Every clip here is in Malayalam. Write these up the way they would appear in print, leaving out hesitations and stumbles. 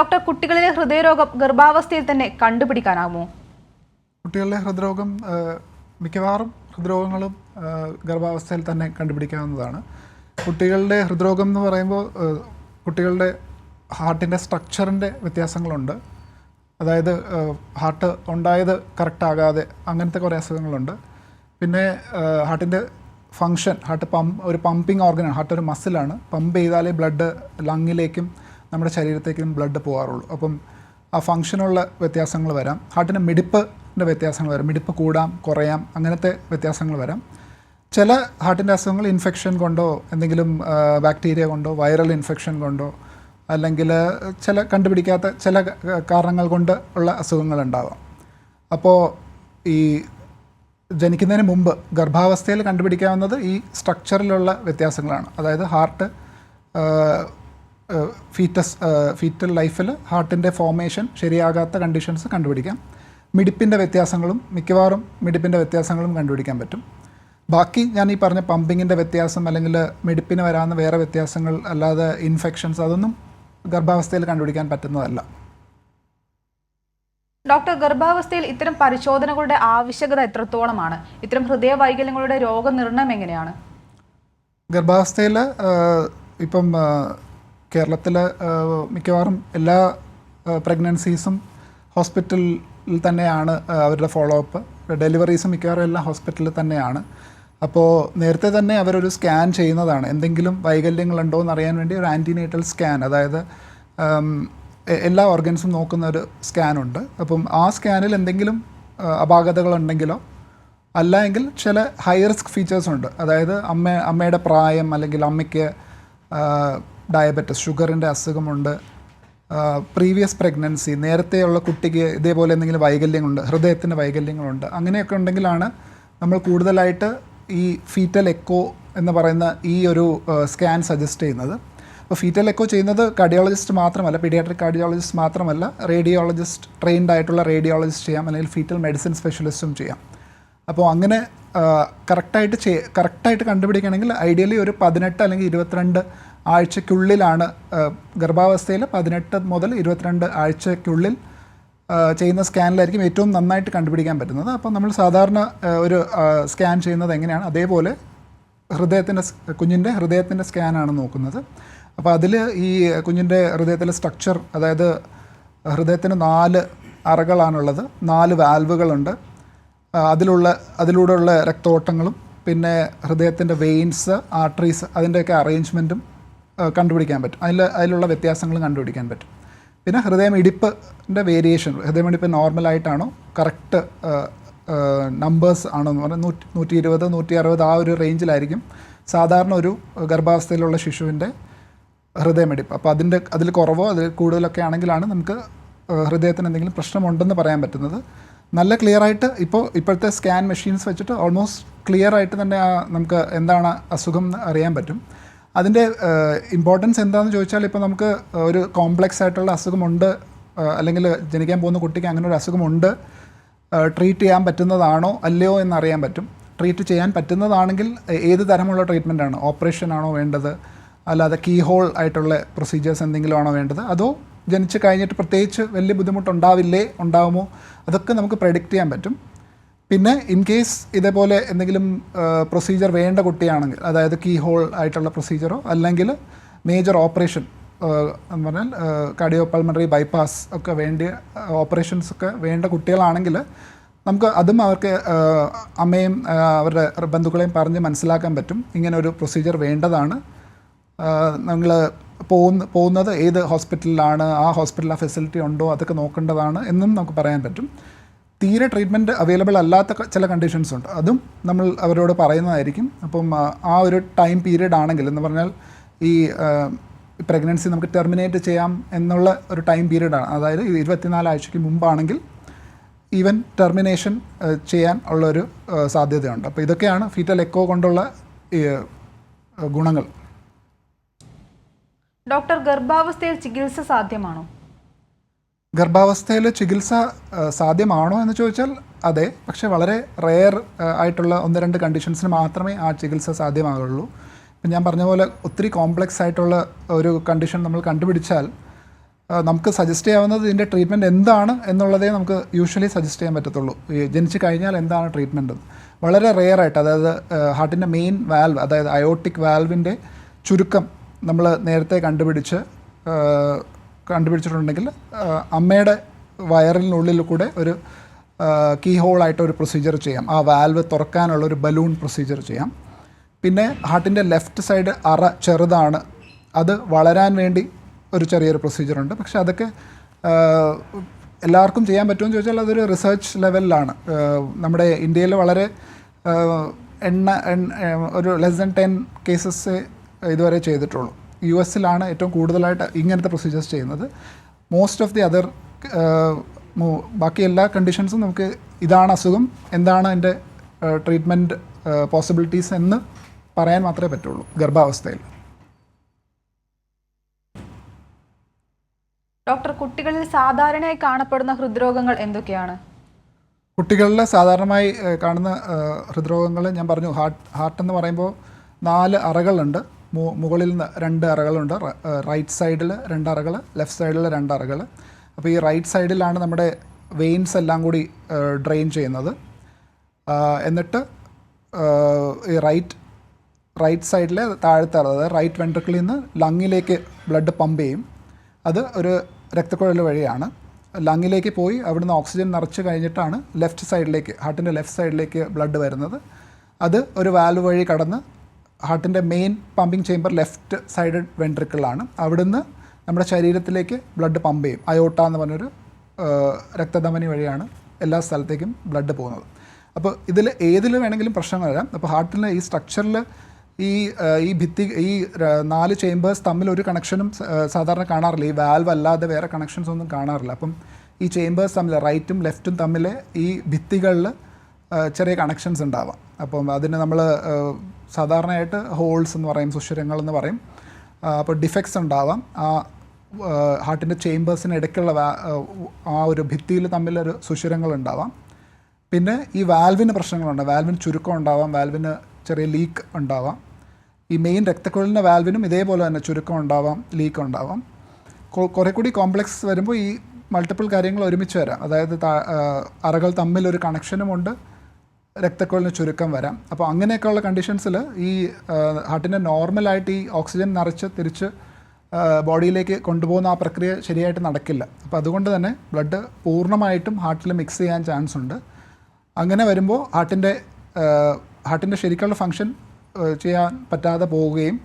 ഡോക്ടർ, കുട്ടികളിലെ ഹൃദയരോഗം ഗർഭാവസ്ഥയിൽ തന്നെ കണ്ടുപിടിക്കാനാകുമോ? കുട്ടികളിലെ ഹൃദ്രോഗം മിക്കവാറും ഹൃദ്രോഗങ്ങളും ഗർഭാവസ്ഥയിൽ തന്നെ കണ്ടുപിടിക്കാവുന്നതാണ്. കുട്ടികളുടെ ഹൃദ്രോഗം എന്ന് പറയുമ്പോൾ കുട്ടികളുടെ ഹാർട്ടിൻ്റെ സ്ട്രക്ചറിൻ്റെ വ്യത്യാസങ്ങളുണ്ട്. അതായത് ഹാർട്ട് ഉണ്ടായത് കറക്റ്റ് ആകാതെ അങ്ങനത്തെ കുറേ അസുഖങ്ങളുണ്ട്. പിന്നെ ഹാർട്ടിൻ്റെ ഫങ്ഷൻ, ഹാർട്ട് ഒരു പമ്പിങ് ഓർഗനാണ്. ഹാർട്ട് ഒരു മസിലാണ്. പമ്പ് ചെയ്താലേ ബ്ലഡ് ലങ്ങിലേക്കും നമ്മുടെ ശരീരത്തേക്കും ബ്ലഡ് പോകാറുള്ളൂ. അപ്പം ആ ഫങ്ഷനുള്ള വ്യത്യാസങ്ങൾ വരാം. ഹാർട്ടിൻ്റെ മിടിപ്പിൻ്റെ വ്യത്യാസങ്ങൾ വരാം. മിടിപ്പ് കൂടാം കുറയാം, അങ്ങനത്തെ വ്യത്യാസങ്ങൾ വരാം. ചില ഹാർട്ടിൻ്റെ അസുഖങ്ങൾ ഇൻഫെക്ഷൻ കൊണ്ടോ എന്തെങ്കിലും ബാക്ടീരിയ കൊണ്ടോ വൈറൽ ഇൻഫെക്ഷൻ കൊണ്ടോ അല്ലെങ്കിൽ ചില കണ്ടുപിടിക്കാത്ത ചില കാരണങ്ങൾ കൊണ്ട് ഉള്ള അസുഖങ്ങളുണ്ടാവാം. അപ്പോൾ ഈ ജനിക്കുന്നതിന് മുമ്പ് ഗർഭാവസ്ഥയിൽ കണ്ടുപിടിക്കാവുന്നത് ഈ സ്ട്രക്ചറിലുള്ള വ്യത്യാസങ്ങളാണ്. അതായത് ഹാർട്ട് ഫീറ്റൽ ലൈഫിൽ ഹാർട്ടിൻ്റെ ഫോർമേഷൻ ശരിയാകാത്ത കണ്ടീഷൻസ് കണ്ടുപിടിക്കാം. മിടിപ്പിൻ്റെ വ്യത്യാസങ്ങളും മിക്കവാറും മിടിപ്പിൻ്റെ വ്യത്യാസങ്ങളും കണ്ടുപിടിക്കാൻ പറ്റും. ബാക്കി ഞാൻ ഈ പറഞ്ഞ പമ്പിങ്ങിൻ്റെ വ്യത്യാസം അല്ലെങ്കിൽ മിടിപ്പിന് വരാവുന്ന വേറെ വ്യത്യാസങ്ങൾ അല്ലാതെ ഇൻഫെക്ഷൻസ് അതൊന്നും ഗർഭാവസ്ഥയിൽ കണ്ടുപിടിക്കാൻ പറ്റുന്നതല്ല. ഡോക്ടർ, ഗർഭാവസ്ഥയിൽ ഇത്തരം പരിശോധനകളുടെ ആവശ്യകത എത്രത്തോളമാണ്? ഇത്തരം ഹൃദയവൈകല്യങ്ങളുടെ രോഗനിർണയം എങ്ങനെയാണ്? ഗർഭാവസ്ഥയിൽ ഇപ്പം കേരളത്തിൽ മിക്കവാറും എല്ലാ പ്രഗ്നൻസീസും ഹോസ്പിറ്റലിൽ തന്നെയാണ് അവരുടെ ഫോളോ അപ്പ്. ഡെലിവറീസും മിക്കവാറും എല്ലാം ഹോസ്പിറ്റലിൽ തന്നെയാണ്. അപ്പോൾ നേരത്തെ തന്നെ അവരൊരു സ്കാൻ ചെയ്യുന്നതാണ്. എന്തെങ്കിലും വൈകല്യങ്ങളുണ്ടോ എന്ന് അറിയാൻ വേണ്ടി ഒരു ആൻറ്റിനേറ്റൽ സ്കാൻ, അതായത് എല്ലാ ഓർഗൻസും നോക്കുന്ന ഒരു സ്കാനുണ്ട്. അപ്പം ആ സ്കാനിൽ എന്തെങ്കിലും അപാകതകളുണ്ടെങ്കിലോ അല്ല എങ്കിൽ ചില ഹൈ റിസ്ക് ഫീച്ചേഴ്സുണ്ട്. അതായത് അമ്മയുടെ പ്രായം, അല്ലെങ്കിൽ അമ്മയ്ക്ക് ഡയബറ്റിസ് ഷുഗറിൻ്റെ അസുഖമുണ്ട്, പ്രീവിയസ് പ്രഗ്നൻസി, നേരത്തെയുള്ള കുട്ടിക്ക് ഇതേപോലെ എന്തെങ്കിലും വൈകല്യങ്ങളുണ്ട്, ഹൃദയത്തിൻ്റെ വൈകല്യങ്ങളുണ്ട്, അങ്ങനെയൊക്കെ ഉണ്ടെങ്കിലാണ് നമ്മൾ കൂടുതലായിട്ട് ഈ ഫീറ്റൽ എക്കോ എന്ന് പറയുന്ന ഈ ഒരു സ്കാൻ സജസ്റ്റ് ചെയ്യുന്നത്. അപ്പോൾ ഫീറ്റൽ എക്കോ ചെയ്യുന്നത് കാർഡിയോളജിസ്റ്റ് മാത്രമല്ല, പീഡിയാട്രിക് കാർഡിയോളജിസ്റ്റ് മാത്രമല്ല, റേഡിയോളജിസ്റ്റ്, ട്രെയിൻഡ് ആയിട്ടുള്ള റേഡിയോളജിസ്റ്റ് ചെയ്യാം, അല്ലെങ്കിൽ ഫീറ്റൽ മെഡിസിൻ സ്പെഷ്യലിസ്റ്റും ചെയ്യാം. അപ്പോൾ അങ്ങനെ കറക്റ്റായിട്ട് കണ്ടുപിടിക്കണമെങ്കിൽ ഐഡിയലി ഒരു 18 അല്ലെങ്കിൽ 22 ആഴ്ചയ്ക്കുള്ളിലാണ്, ഗർഭാവസ്ഥയിൽ 18 മുതൽ 22 ആഴ്ചയ്ക്കുള്ളിൽ ചെയ്യുന്ന സ്കാനിലായിരിക്കും ഏറ്റവും നന്നായിട്ട് കണ്ടുപിടിക്കാൻ പറ്റുന്നത്. അപ്പോൾ നമ്മൾ സാധാരണ ഒരു സ്കാൻ ചെയ്യുന്നത് എങ്ങനെയാണ് അതേപോലെ കുഞ്ഞിൻ്റെ ഹൃദയത്തിൻ്റെ സ്കാനാണ് നോക്കുന്നത്. അപ്പോൾ അതിൽ ഈ കുഞ്ഞിൻ്റെ ഹൃദയത്തിലെ സ്ട്രക്ചർ, അതായത് ഹൃദയത്തിന് 4 അറകളാണുള്ളത്, 4 വാൽവുകളുണ്ട്. അതിലൂടെയുള്ള രക്തോട്ടങ്ങളും പിന്നെ ഹൃദയത്തിൻ്റെ വെയിൻസ്, ആർട്ടറീസ്, അതിൻ്റെയൊക്കെ അറേഞ്ച്മെൻറ്റും കണ്ടുപിടിക്കാൻ പറ്റും. അതിലുള്ള വ്യത്യാസങ്ങളും കണ്ടുപിടിക്കാൻ പറ്റും. പിന്നെ ഹൃദയമിടിപ്പിൻ്റെ വേരിയേഷൻ, ഹൃദയമിടിപ്പ് നോർമലായിട്ടാണോ, കറക്റ്റ് നമ്പേഴ്സ് ആണോ എന്ന് പറഞ്ഞാൽ 120, 160 ആ ഒരു റേഞ്ചിലായിരിക്കും സാധാരണ ഒരു ഗർഭാവസ്ഥയിലുള്ള ശിശുവിൻ്റെ ഹൃദയമിടിപ്പ്. അപ്പോൾ അതിൽ കുറവോ അതിൽ കൂടുതലൊക്കെ ആണെങ്കിലാണ് നമുക്ക് ഹൃദയത്തിന് എന്തെങ്കിലും പ്രശ്നമുണ്ടെന്ന് പറയാൻ പറ്റുന്നത്. നല്ല ക്ലിയറായിട്ട് ഇപ്പോഴത്തെ സ്കാൻ മെഷീൻസ് വെച്ചിട്ട് ഓൾമോസ്റ്റ് ക്ലിയറായിട്ട് തന്നെ നമുക്ക് എന്താണ് അസുഖം എന്ന് അറിയാൻ പറ്റും. അതിൻ്റെ ഇമ്പോർട്ടൻസ് എന്താണെന്ന് ചോദിച്ചാൽ, ഇപ്പോൾ നമുക്ക് ഒരു കോംപ്ലക്സ് ആയിട്ടുള്ള അസുഖമുണ്ട്, അല്ലെങ്കിൽ ജനിക്കാൻ പോകുന്ന കുട്ടിക്ക് അങ്ങനെ ഒരു അസുഖമുണ്ട്, ട്രീറ്റ് ചെയ്യാൻ പറ്റുന്നതാണോ അല്ലയോ എന്നറിയാൻ പറ്റും. ട്രീറ്റ് ചെയ്യാൻ പറ്റുന്നതാണെങ്കിൽ ഏത് തരമുള്ള ട്രീറ്റ്മെൻ്റ് ആണ്, ഓപ്പറേഷൻ ആണോ വേണ്ടത്, അല്ലാതെ കീ ഹോൾ ആയിട്ടുള്ള പ്രൊസീജിയേഴ്സ് എന്തെങ്കിലും ആണോ വേണ്ടത്, അതോ ജനിച്ച് കഴിഞ്ഞിട്ട് പ്രത്യേകിച്ച് വലിയ ഉണ്ടാവുമോ, അതൊക്കെ നമുക്ക് പ്രെഡിക്റ്റ് ചെയ്യാൻ പറ്റും. പിന്നെ ഇൻ കേസ് ഇതേപോലെ എന്തെങ്കിലും പ്രൊസീജിയർ വേണ്ട കുട്ടിയാണെങ്കിൽ, അതായത് കീ ഹോൾ ആയിട്ടുള്ള പ്രൊസീജിയറോ അല്ലെങ്കിൽ മേജർ ഓപ്പറേഷൻ എന്ന് പറഞ്ഞാൽ കാർഡിയോ പൾമണറി ബൈപ്പാസ് ഒക്കെ വേണ്ടിയ ഓപ്പറേഷൻസ് ഒക്കെ വേണ്ട കുട്ടികളാണെങ്കിൽ നമുക്ക് അതും അവർക്ക് അമ്മയും അവരുടെ ബന്ധുക്കളെയും പറഞ്ഞ് മനസ്സിലാക്കാൻ പറ്റും. ഇങ്ങനെ ഒരു പ്രൊസീജിയർ വേണ്ടതാണ്, നിങ്ങൾ പോകുന്നത് ഏത് ഹോസ്പിറ്റലിലാണ്, ആ ഹോസ്പിറ്റലിൽ ആ ഫെസിലിറ്റി ഉണ്ടോ, അതൊക്കെ നോക്കേണ്ടതാണ് എന്നും നമുക്ക് പറയാൻ പറ്റും. തീരെ ട്രീറ്റ്മെൻറ്റ് അവൈലബിൾ അല്ലാത്ത ചില കണ്ടീഷൻസ് ഉണ്ട്, അതും നമ്മൾ അവരോട് പറയുന്നതായിരിക്കും. അപ്പം ആ ഒരു ടൈം പീരീഡ് ആണെങ്കിൽ, എന്ന് പറഞ്ഞാൽ ഈ പ്രഗ്നൻസി നമുക്ക് ടെർമിനേറ്റ് ചെയ്യാം എന്നുള്ള ഒരു ടൈം പീരീഡാണ്, അതായത് 24 ആഴ്ചയ്ക്ക് മുമ്പാണെങ്കിൽ ഈവൻ ടെർമിനേഷൻ ചെയ്യാൻ ഉള്ളൊരു സാധ്യതയുണ്ട്. അപ്പോൾ ഇതൊക്കെയാണ് ഫീറ്റൽ എക്കോ കൊണ്ടുള്ള ഗുണങ്ങൾ. ഡോക്ടർ, ഗർഭാവസ്ഥയിൽ ചികിത്സ സാധ്യമാണോ? ഗർഭാവസ്ഥയിൽ ചികിത്സ സാധ്യമാണോ എന്ന് ചോദിച്ചാൽ അതെ, പക്ഷേ വളരെ റെയർ ആയിട്ടുള്ള 1-2 കണ്ടീഷൻസിന് മാത്രമേ ആ ചികിത്സ സാധ്യമാകുള്ളൂ. ഇപ്പം ഞാൻ പറഞ്ഞ പോലെ ഒത്തിരി കോംപ്ലക്സ് ആയിട്ടുള്ള ഒരു കണ്ടീഷൻ നമ്മൾ കണ്ടുപിടിച്ചാൽ നമുക്ക് സജസ്റ്റ് ചെയ്യാവുന്നത് ഇതിൻ്റെ ട്രീറ്റ്മെൻറ്റ് എന്താണ് എന്നുള്ളതേ നമുക്ക് യൂഷ്വലി സജസ്റ്റ് ചെയ്യാൻ പറ്റത്തുള്ളൂ. ജനിച്ച് കഴിഞ്ഞാൽ എന്താണ് ട്രീറ്റ്മെൻറ്റ് വളരെ റെയറായിട്ട്, അതായത് ഹാർട്ടിൻ്റെ മെയിൻ വാൽവ്, അതായത് അയോട്ടിക് വാൽവിൻ്റെ ചുരുക്കം നമ്മൾ നേരത്തെ കണ്ടുപിടിച്ചിട്ടുണ്ടെങ്കിൽ അമ്മയുടെ വയറിനുള്ളിൽ കൂടെ ഒരു കീ ഹോളായിട്ട് ഒരു പ്രൊസീജിയർ ചെയ്യാം. ആ വാൽവ് തുറക്കാനുള്ള ഒരു ബലൂൺ പ്രൊസീജിയർ ചെയ്യാം. പിന്നെ ഹാർട്ടിൻ്റെ ലെഫ്റ്റ് സൈഡ് അറ ചെറുതാണ്, അത് വളരാൻ വേണ്ടി ഒരു ചെറിയൊരു പ്രൊസീജിയറുണ്ട്. പക്ഷെ അതൊക്കെ എല്ലാവർക്കും ചെയ്യാൻ പറ്റുമെന്ന് ചോദിച്ചാൽ അതൊരു റിസർച്ച് ലെവലിലാണ്. നമ്മുടെ ഇന്ത്യയിൽ വളരെ ഒരു ലെസ് ദൻ 10 കേസസ് ഇതുവരെ ചെയ്തിട്ടുള്ളൂ. US-ലാണ് ഏറ്റവും കൂടുതലായിട്ട് ഇങ്ങനത്തെ പ്രൊസീജിയേഴ്സ് ചെയ്യുന്നത്. മോസ്റ്റ് ഓഫ് ദി അതർ ബാക്കി എല്ലാ കണ്ടീഷൻസും നമുക്ക് ഇതാണ് അസുഖം, എന്താണ് അതിൻ്റെ ട്രീറ്റ്മെൻറ്റ് പോസിബിലിറ്റീസ് എന്ന് പറയാൻ മാത്രമേ പറ്റുള്ളൂ ഗർഭാവസ്ഥയിൽ. ഡോക്ടർ, കുട്ടികളിൽ സാധാരണയായി കാണപ്പെടുന്ന ഹൃദ്രോഗങ്ങൾ എന്തൊക്കെയാണ്? കുട്ടികളിൽ സാധാരണമായി കാണുന്ന ഹൃദ്രോഗങ്ങൾ ഞാൻ പറഞ്ഞു. ഹാർട്ട് എന്ന് പറയുമ്പോൾ 4 അറകളുണ്ട്. മുകളിൽ 2 അറകളുണ്ട്. റൈറ്റ് സൈഡിൽ 2 അറകൾ, ലെഫ്റ്റ് സൈഡിൽ 2 അറകൾ. അപ്പോൾ ഈ റൈറ്റ് സൈഡിലാണ് നമ്മുടെ വെയിൻസ് എല്ലാം കൂടി ഡ്രെയിൻ ചെയ്യുന്നത്. എന്നിട്ട് ഈ റൈറ്റ് സൈഡിലെ താഴത്തെ അറ, അതായത് റൈറ്റ് വെൻട്രിക്കിളിൽ നിന്ന് ലങ്ങിലേക്ക് ബ്ലഡ് പമ്പ് ചെയ്യും. അത് ഒരു രക്തക്കുഴൽ വഴിയാണ് ലങ്ങിലേക്ക് പോയി അവിടുന്ന് ഓക്സിജൻ നിറച്ച് കഴിഞ്ഞിട്ടാണ് ഹാർട്ടിൻ്റെ ലെഫ്റ്റ് സൈഡിലേക്ക് ബ്ലഡ് വരുന്നത്. അത് ഒരു വാൽവ് വഴി കടന്ന് ഹാർട്ടിൻ്റെ main pumping chamber left side വെൻട്രിക്കിളാണ്. അവിടുന്ന് നമ്മുടെ ശരീരത്തിലേക്ക് ബ്ലഡ് പമ്പ് ചെയ്യും. അയോട്ട എന്ന് പറഞ്ഞൊരു രക്തധമനി വഴിയാണ് എല്ലാ സ്ഥലത്തേക്കും ബ്ലഡ് പോകുന്നത്. അപ്പോൾ ഇതിൽ ഏതിൽ വേണമെങ്കിലും പ്രശ്നങ്ങൾ വരാം. അപ്പോൾ ഹാർട്ടിൻ്റെ ഈ സ്ട്രക്ചറിൽ ഈ ഭിത്തി, ഈ 4 ചേമ്പേഴ്സ് തമ്മിൽ ഒരു കണക്ഷനും സാധാരണ കാണാറില്ല. ഈ വാൽവ് അല്ലാതെ വേറെ കണക്ഷൻസ് ഒന്നും കാണാറില്ല. അപ്പം ഈ ചേമ്പേഴ്സ് തമ്മിൽ, റൈറ്റും ലെഫ്റ്റും തമ്മിൽ ഈ ഭിത്തികളിൽ ചെറിയ കണക്ഷൻസ് ഉണ്ടാവാം. അപ്പം അതിന് നമ്മൾ സാധാരണയായിട്ട് ഹോൾസ് എന്ന് പറയും, സുഷിരങ്ങൾ എന്ന് പറയും. അപ്പോൾ ഡിഫക്ട്സ് ഉണ്ടാവാം. ആ ഹാർട്ടിൻ്റെ ചേമ്പേഴ്സിന് ഇടയ്ക്കുള്ള ആ ഒരു ഭിത്തിയിൽ തമ്മിലൊരു സുഷിരങ്ങൾ ഉണ്ടാവാം. പിന്നെ ഈ വാൽവിന് പ്രശ്നങ്ങളുണ്ട്. വാൽവിന് ചുരുക്കം ഉണ്ടാവാം, വാൽവിന് ചെറിയ ലീക്ക് ഉണ്ടാവാം. ഈ മെയിൻ രക്തക്കുഴലിൻ്റെ വാൽവിനും ഇതേപോലെ തന്നെ ചുരുക്കം ഉണ്ടാവാം, ലീക്ക് ഉണ്ടാവാം. കുറേ കൂടി കോംപ്ലക്സ് വരുമ്പോൾ ഈ മൾട്ടിപ്പിൾ കാര്യങ്ങൾ ഒരുമിച്ച് വരാം. അതായത് അറകൾ തമ്മിൽ ഒരു കണക്ഷനുമുണ്ട്, രക്തക്കുഴലിന് ചുരുക്കം വരാം. അപ്പോൾ അങ്ങനെയൊക്കെയുള്ള കണ്ടീഷൻസിൽ ഈ ഹാർട്ടിൻ്റെ നോർമലായിട്ട് ഈ ഓക്സിജൻ നിറച്ച് തിരിച്ച് ബോഡിയിലേക്ക് കൊണ്ടുപോകുന്ന ആ പ്രക്രിയ ശരിയായിട്ട് നടക്കില്ല. അപ്പോൾ അതുകൊണ്ട് തന്നെ ബ്ലഡ് പൂർണ്ണമായിട്ടും ഹാർട്ടിൽ മിക്സ് ചെയ്യാൻ ചാൻസ് ഉണ്ട്. അങ്ങനെ വരുമ്പോൾ ഹാർട്ടിൻ്റെ ശരിക്കുള്ള ഫങ്ഷൻ ചെയ്യാൻ പറ്റാതെ പോവുകയും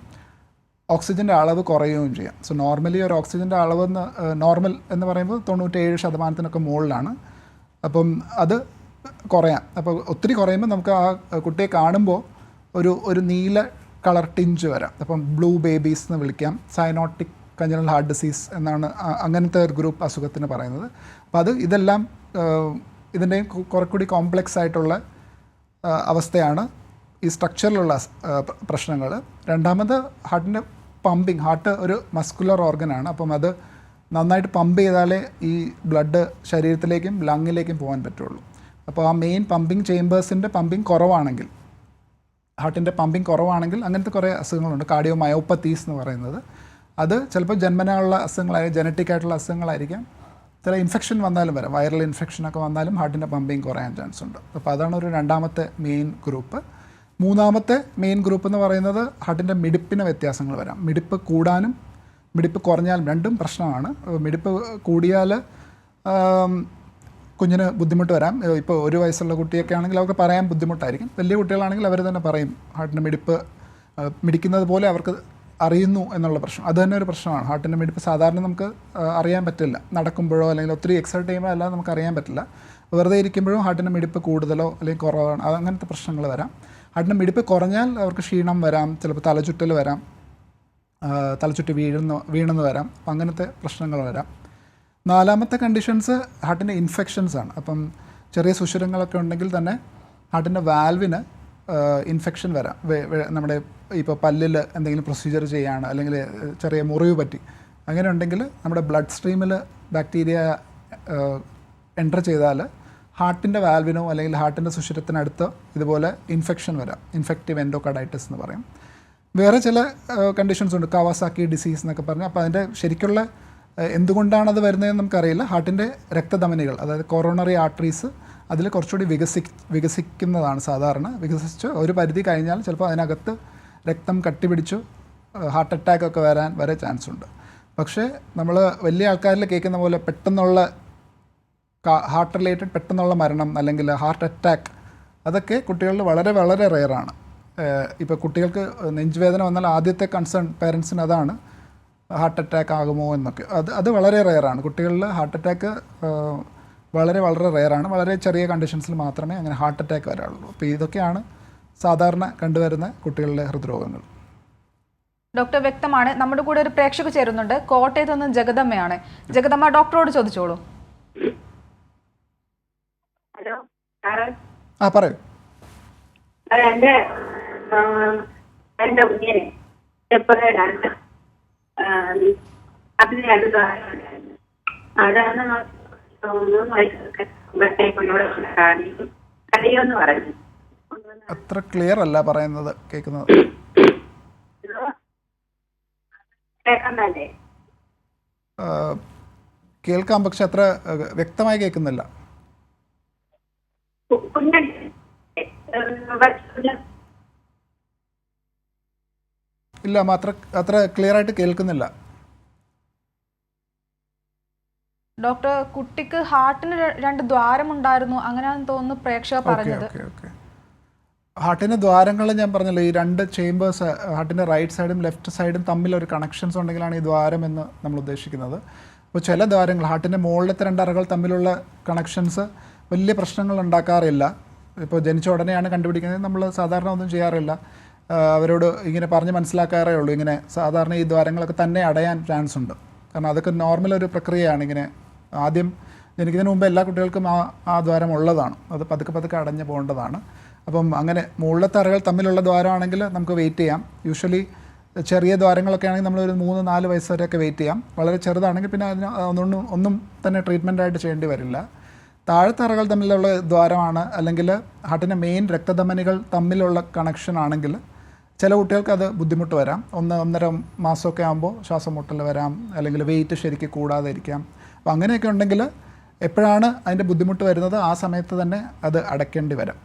ഓക്സിജൻ്റെ അളവ് കുറയുകയും ചെയ്യാം. സോ നോർമലി ഒരു ഓക്സിജൻ്റെ അളവ് നോർമൽ എന്ന് പറയുമ്പോൾ 97% മുകളിലാണ്. അപ്പം അത് കുറയാം. അപ്പോൾ ഒത്തിരി കുറയുമ്പോൾ നമുക്ക് ആ കുട്ടിയെ കാണുമ്പോൾ ഒരു നീല കളർ ടിഞ്ച് വരാം. അപ്പം ബ്ലൂ ബേബീസ് എന്ന് വിളിക്കാം. സൈനോട്ടിക് കഞ്ചനൽ ഹാർട്ട് ഡിസീസ് എന്നാണ് അങ്ങനത്തെ ഒരു ഗ്രൂപ്പ് അസുഖത്തിന് പറയുന്നത്. അപ്പോൾ ഇതെല്ലാം ഇതിൻ്റെയും കുറെ കൂടി കോംപ്ലക്സ് ആയിട്ടുള്ള അവസ്ഥയാണ് ഈ സ്ട്രക്ചറിലുള്ള പ്രശ്നങ്ങൾ. രണ്ടാമത് ഹാർട്ടിൻ്റെ പമ്പിങ്. ഹാർട്ട് ഒരു മസ്കുലർ ഓർഗനാണ്. അപ്പം അത് നന്നായിട്ട് പമ്പ് ചെയ്താലേ ഈ ബ്ലഡ് ശരീരത്തിലേക്കും ലങ്ങിലേക്കും പോകാൻ പറ്റുള്ളൂ. അപ്പോൾ ആ മെയിൻ പമ്പിങ് ചേമ്പേഴ്സിൻ്റെ പമ്പിങ് കുറവാണെങ്കിൽ, ഹാർട്ടിൻ്റെ പമ്പിങ് കുറവാണെങ്കിൽ അങ്ങനത്തെ കുറേ അസുഖങ്ങളുണ്ട്. കാർഡിയോമയോപ്പത്തീസ് എന്ന് പറയുന്നത്. അത് ചിലപ്പോൾ ജന്മനായുള്ള അസുഖങ്ങളായിരിക്കും, ജനറ്റിക് ആയിട്ടുള്ള അസുഖങ്ങളായിരിക്കാം. ചില ഇൻഫെക്ഷൻ വന്നാലും വരാം, വൈറൽ ഇൻഫെക്ഷനൊക്കെ വന്നാലും ഹാർട്ടിൻ്റെ പമ്പിങ് കുറയാൻ ചാൻസ് ഉണ്ട്. അപ്പോൾ അതാണ് ഒരു രണ്ടാമത്തെ മെയിൻ ഗ്രൂപ്പ്. മൂന്നാമത്തെ മെയിൻ ഗ്രൂപ്പ് എന്ന് പറയുന്നത് ഹാർട്ടിൻ്റെ മിടിപ്പിന് വ്യത്യാസങ്ങൾ വരാം. മിടിപ്പ് കൂടാനും മിടിപ്പ് കുറഞ്ഞാലും രണ്ടും പ്രശ്നമാണ്. മിടിപ്പ് കൂടിയാൽ കുഞ്ഞിന് ബുദ്ധിമുട്ട് വരാം. ഇപ്പോൾ 1 വയസ്സുള്ള കുട്ടിയൊക്കെ ആണെങ്കിൽ അവർക്ക് പറയാൻ ബുദ്ധിമുട്ടായിരിക്കും. വലിയ കുട്ടികളാണെങ്കിൽ അവർ തന്നെ പറയും ഹാർട്ടിൻ്റെ മിടിക്കുന്നത് പോലെ അവർക്ക് അറിയുന്നു എന്നുള്ള പ്രശ്നം. അത് തന്നെ ഒരു പ്രശ്നമാണ്. ഹാർട്ടിൻ്റെ മിടിപ്പ് സാധാരണ നമുക്ക് അറിയാൻ പറ്റില്ല. നടക്കുമ്പോഴോ അല്ലെങ്കിൽ ഒത്തിരി എക്സർട്ട് ചെയ്യുമ്പോൾ അല്ലാതെ നമുക്ക് അറിയാൻ പറ്റില്ല. വെറുതെ ഇരിക്കുമ്പോഴും ഹാർട്ടിൻ്റെ മിടിപ്പ് കൂടുതലോ അല്ലെങ്കിൽ കുറവാണ്, അങ്ങനത്തെ പ്രശ്നങ്ങൾ വരാം. ഹാർട്ടിൻ്റെ മിടിപ്പ് കുറഞ്ഞാൽ അവർക്ക് ക്ഷീണം വരാം, ചിലപ്പോൾ തലചുറ്റൽ വരാം, തലചുറ്റി വീണെന്ന് വരാം. അപ്പം അങ്ങനത്തെ പ്രശ്നങ്ങൾ വരാം. നാലാമത്തെ കണ്ടീഷൻസ് ഹാർട്ടിൻ്റെ ഇൻഫെക്ഷൻസ് ആണ്. അപ്പം ചെറിയ സുഷിരങ്ങളൊക്കെ ഉണ്ടെങ്കിൽ തന്നെ ഹാർട്ടിൻ്റെ വാൽവിന് ഇൻഫെക്ഷൻ വരാം. നമ്മുടെ ഇപ്പോൾ പല്ലിൽ എന്തെങ്കിലും പ്രൊസീജിയർ ചെയ്യുകയാണ്, അല്ലെങ്കിൽ ചെറിയ മുറിവ് പറ്റി, അങ്ങനെ ഉണ്ടെങ്കിൽ നമ്മുടെ ബ്ലഡ് സ്ട്രീമിൽ ബാക്ടീരിയ എൻ്റർ ചെയ്താൽ ഹാർട്ടിൻ്റെ വാൽവിനോ അല്ലെങ്കിൽ ഹാർട്ടിൻ്റെ സുഷിരത്തിനടുത്ത് ഇതുപോലെ ഇൻഫെക്ഷൻ വരാം. ഇൻഫെക്റ്റീവ് എൻഡോകാർഡൈറ്റിസ് എന്ന് പറയും. വേറെ ചില കണ്ടീഷൻസ് ഉണ്ട്, കവാസാക്കി ഡിസീസ് എന്നൊക്കെ പറഞ്ഞാൽ. അപ്പോൾ അതിൻ്റെ ശരിക്കുള്ള എന്തുകൊണ്ടാണ് അത് വരുന്നതെന്ന് നമുക്കറിയില്ല. ഹാർട്ടിൻ്റെ രക്തധമനികൾ, അതായത് കൊറോണറി ആർട്ടറീസ്, അതിൽ കുറച്ചുകൂടി വികസിക്കുന്നതാണ് സാധാരണ. വികസിച്ച് ഒരു പരിധി കഴിഞ്ഞാൽ ചിലപ്പോൾ അതിനകത്ത് രക്തം കട്ടിപിടിച്ചു ഹാർട്ട് അറ്റാക്ക് ഒക്കെ വരാൻ വരെ ചാൻസ് ഉണ്ട്. പക്ഷേ നമ്മൾ വലിയ ആൾക്കാരിൽ കേൾക്കുന്ന പോലെ പെട്ടെന്നുള്ള ഹാർട്ട് റിലേറ്റഡ് പെട്ടെന്നുള്ള മരണം അല്ലെങ്കിൽ ഹാർട്ട് അറ്റാക്ക്, അതൊക്കെ കുട്ടികളിൽ വളരെ വളരെ റെയറാണ്. ഇപ്പോൾ കുട്ടികൾക്ക് നെഞ്ചുവേദന വന്നാൽ ആദ്യത്തെ കൺസേൺ പേരൻസിന് അതാണ്, ഹാർട്ട് അറ്റാക്ക് ആകുമോ എന്നൊക്കെ. അത് വളരെ റെയറാണ്. കുട്ടികളിൽ ഹാർട്ട് അറ്റാക്ക് വളരെ വളരെ റെയറാണ്. വളരെ ചെറിയ കണ്ടീഷൻസിൽ മാത്രമേ അങ്ങനെ ഹാർട്ട് അറ്റാക്ക് വരാറുള്ളൂ. അപ്പോൾ ഇതൊക്കെയാണ് സാധാരണ കണ്ടുവരുന്ന കുട്ടികളിലെ ഹൃദ്രോഗങ്ങൾ. ഡോക്ടർ, വ്യക്തമാണ്. നമ്മുടെ കൂടെ ഒരു പ്രേക്ഷക ചേരുന്നുണ്ട്. കോട്ടയത്ത് നിന്ന് ജഗദമ്മയാണ്. ജഗദമ്മ, ഡോക്ടറോട് ചോദിച്ചോളൂ. ഹലോ, പറയൂ. എന്റെ കുഞ്ഞിനെ അതിന് അതാണ് 3 വയസ്സൊക്കെ കടിയെന്ന് പറഞ്ഞു. അത്ര ക്ലിയർ അല്ല പറയുന്നത്, കേൾക്കുന്നത്. കേൾക്കാം, പക്ഷെ അത്ര വ്യക്തമായി കേൾക്കുന്നില്ല. ഇല്ല, അത്ര ക്ലിയർ ആയിട്ട് കേൾക്കുന്നില്ല. ഡോക്ടർ, കുട്ടിക്ക് ഹാർട്ടിന് 2 ദ്വാരമുണ്ടായിരുന്നു, അങ്ങനെയാണെന്ന് തോന്നുന്നു പ്രേക്ഷക പറഞ്ഞത്. ഹാർട്ടിന് ദ്വാരങ്ങൾ ഞാൻ പറഞ്ഞല്ലോ, ഈ 2 ചേമ്പേഴ്സ്, ഹാർട്ടിൻ്റെ റൈറ്റ് സൈഡും ലെഫ്റ്റ് സൈഡും തമ്മിൽ ഒരു കണക്ഷൻസ് ഉണ്ടെങ്കിലാണ് ഈ ദ്വാരം എന്ന് നമ്മൾ ഉദ്ദേശിക്കുന്നത്. അപ്പോൾ ചില ദ്വാരങ്ങൾ, ഹാർട്ടിൻ്റെ മുകളിലത്തെ 2 അറകൾ തമ്മിലുള്ള കണക്ഷൻസ് വലിയ പ്രശ്നങ്ങൾ ഉണ്ടാക്കാറില്ല. ഇപ്പോൾ ജനിച്ച ഉടനെയാണ് കണ്ടുപിടിക്കുന്നത്, നമ്മൾ സാധാരണ ഒന്നും ചെയ്യാറില്ല. അവരോട് ഇങ്ങനെ പറഞ്ഞ് മനസ്സിലാക്കാറേ ഉള്ളൂ. ഇങ്ങനെ സാധാരണ ഈ ദ്വാരങ്ങളൊക്കെ തന്നെ അടയാൻ ചാൻസ് ഉണ്ട്. കാരണം അതൊക്കെ നോർമൽ ഒരു പ്രക്രിയയാണ്. ഇങ്ങനെ ആദ്യം ജനിക്കുന്നതിന് മുമ്പ് എല്ലാ കുട്ടികൾക്കും ആ ദ്വാരം ഉള്ളതാണ്. അത് പതുക്കെ അടഞ്ഞു പോകേണ്ടതാണ്. അപ്പം അങ്ങനെ മുകളിലത്തെ അറകൾ തമ്മിലുള്ള ദ്വാരമാണെങ്കിൽ നമുക്ക് വെയിറ്റ് ചെയ്യാം. യൂഷ്വലി ചെറിയ ദ്വാരങ്ങളൊക്കെ ആണെങ്കിൽ നമ്മളൊരു 3-4 വയസ്സ് വരെയൊക്കെ വെയിറ്റ് ചെയ്യാം. വളരെ ചെറുതാണെങ്കിൽ പിന്നെ അതിന് ഒന്നും തന്നെ ട്രീറ്റ്മെൻറ്റായിട്ട് ചെയ്യേണ്ടി വരില്ല. താഴത്തെ അറകൾ തമ്മിലുള്ള ദ്വാരമാണ് അല്ലെങ്കിൽ ഹാർട്ടിൻ്റെ മെയിൻ രക്തധമനികൾ തമ്മിലുള്ള കണക്ഷൻ ആണെങ്കിൽ ചില കുട്ടികൾക്ക് അത് ബുദ്ധിമുട്ട് വരാം. 1-1.5 മാസമൊക്കെ ആകുമ്പോൾ ശ്വാസം മുട്ടൽ വരാം, അല്ലെങ്കിൽ വെയിറ്റ് ശരിക്കും കൂടാതെ ഇരിക്കാം. അപ്പോൾ അങ്ങനെയൊക്കെ ഉണ്ടെങ്കിൽ എപ്പോഴാണ് അതിൻ്റെ ബുദ്ധിമുട്ട് വരുന്നത് ആ സമയത്ത് തന്നെ അത് അടയ്ക്കേണ്ടി വരാം.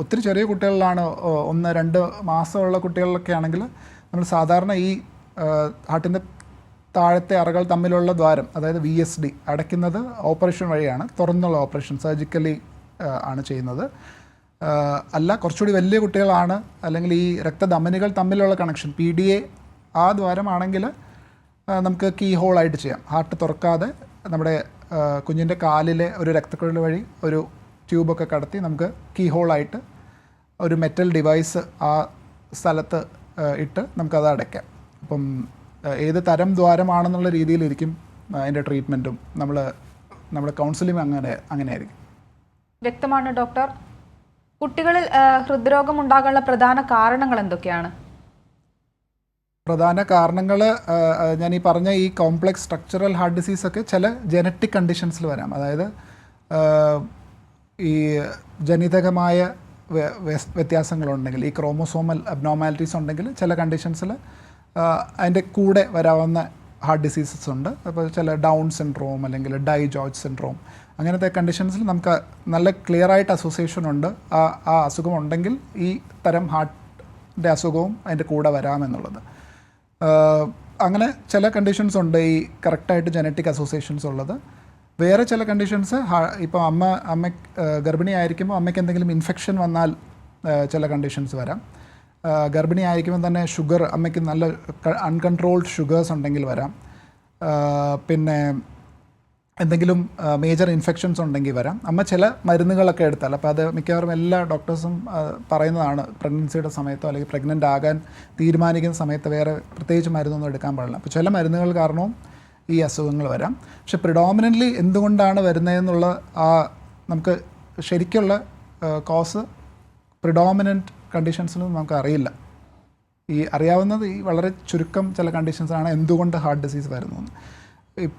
ഒത്തിരി ചെറിയ കുട്ടികളിലാണ്, 1-2 മാസമുള്ള കുട്ടികളിലൊക്കെ ആണെങ്കിൽ നമ്മൾ സാധാരണ ഈ ഹാർട്ടിൻ്റെ താഴത്തെ അറകൾ തമ്മിലുള്ള ദ്വാരം, അതായത് VSD അടയ്ക്കുന്നത് ഓപ്പറേഷൻ വഴിയാണ്. തുറന്നുള്ള ഓപ്പറേഷൻ, സർജിക്കലി ആണ് ചെയ്യുന്നത്. അല്ല, കുറച്ചുകൂടി വലിയ കുട്ടികളാണ്, അല്ലെങ്കിൽ ഈ രക്തധമനികൾ തമ്മിലുള്ള കണക്ഷൻ PDA ആ ദ്വാരമാണെങ്കിൽ നമുക്ക് കീ ഹോളായിട്ട് ചെയ്യാം. ഹാർട്ട് തുറക്കാതെ നമ്മുടെ കുഞ്ഞിൻ്റെ കാലിലെ ഒരു രക്തക്കുഴൽ വഴി ഒരു ട്യൂബൊക്കെ കടത്തി നമുക്ക് കീ ഹോളായിട്ട് ഒരു മെറ്റൽ ഡിവൈസ് ആ സ്ഥലത്ത് ഇട്ട് നമുക്കത് അടയ്ക്കാം. അപ്പം ഏത് തരം ദ്വാരമാണെന്നുള്ള രീതിയിലിരിക്കും അതിൻ്റെ ട്രീറ്റ്മെൻറ്റും നമ്മുടെ കൗൺസിലിംഗ് അങ്ങനെയായിരിക്കും. വ്യക്തമാണ് ഡോക്ടർ. കുട്ടികളിൽ ഹൃദ്രോഗം ഉണ്ടാകാനുള്ള പ്രധാന കാരണങ്ങൾ എന്തൊക്കെയാണ്? പ്രധാന കാരണങ്ങൾ ഞാൻ ഈ പറഞ്ഞ ഈ കോംപ്ലക്സ് സ്ട്രക്ചറൽ ഹാർട്ട് ഡിസീസൊക്കെ ചില ജനറ്റിക് കണ്ടീഷൻസിൽ വരാം. അതായത് ഈ ജനിതകമായ വ്യത്യാസങ്ങളുണ്ടെങ്കിൽ, ഈ ക്രോമോസോമൽ അബ്നോർമാലിറ്റീസ് ഉണ്ടെങ്കിൽ ചില കണ്ടീഷൻസിൽ അതിൻ്റെ കൂടെ വരാവുന്ന ഹാർട്ട് ഡിസീസസ് ഉണ്ട്. അപ്പോൾ ചില ഡൗൺ സിൻഡ്രോം അല്ലെങ്കിൽ ജോർജ് സിൻഡ്രോം അങ്ങനത്തെ കണ്ടീഷൻസിൽ നമുക്ക് നല്ല ക്ലിയറായിട്ട് അസോസിയേഷൻ ഉണ്ട്. ആ അസുഖം ഉണ്ടെങ്കിൽ ഈ തരം ഹാർട്ടിൻ്റെ അസുഖവും അതിൻ്റെ കൂടെ വരാമെന്നുള്ളത്. അങ്ങനെ ചില കണ്ടീഷൻസ് ഉണ്ട് ഈ കറക്റ്റായിട്ട് ജനറ്റിക് അസോസിയേഷൻസ് ഉള്ളത്. വേറെ ചില കണ്ടീഷൻസ്, ഇപ്പോൾ അമ്മ ഗർഭിണിയായിരിക്കുമ്പോൾ അമ്മയ്ക്ക് എന്തെങ്കിലും ഇൻഫെക്ഷൻ വന്നാൽ ചില കണ്ടീഷൻസ് വരാം. ഗർഭിണി ആയിരിക്കുമ്പോൾ തന്നെ ഷുഗർ, അമ്മയ്ക്ക് നല്ല അൺകൺട്രോൾഡ് ഷുഗേഴ്സ് ഉണ്ടെങ്കിൽ വരാം. പിന്നെ എന്തെങ്കിലും മേജർ ഇൻഫെക്ഷൻസ് ഉണ്ടെങ്കിൽ വരാം. അമ്മ ചില മരുന്നുകളൊക്കെ എടുത്താൽ, അപ്പോൾ അത് മിക്കവാറും എല്ലാ ഡോക്ടേഴ്സും പറയുന്നതാണ്, പ്രഗ്നൻസിയുടെ സമയത്തോ അല്ലെങ്കിൽ പ്രഗ്നൻ്റ് ആകാൻ തീരുമാനിക്കുന്ന സമയത്ത് വേറെ പ്രത്യേകിച്ച് മരുന്നൊന്നും എടുക്കാൻ പാടില്ല. അപ്പോൾ ചില മരുന്നുകൾ കാരണവും ഈ അസുഖങ്ങൾ വരാം. പക്ഷെ പ്രിഡോമിനൻ്റ്ലി എന്തുകൊണ്ടാണ് വരുന്നതെന്നുള്ള നമുക്ക് ശരിക്കുള്ള കോസ് പ്രിഡോമിനൻറ്റ് കണ്ടീഷൻസിലൊന്നും നമുക്ക് അറിയില്ല. ഈ അറിയാവുന്നത് ഈ വളരെ ചുരുക്കം ചില കണ്ടീഷൻസാണ് എന്തുകൊണ്ട് ഹാർട്ട് ഡിസീസ് വരുന്നതെന്ന്.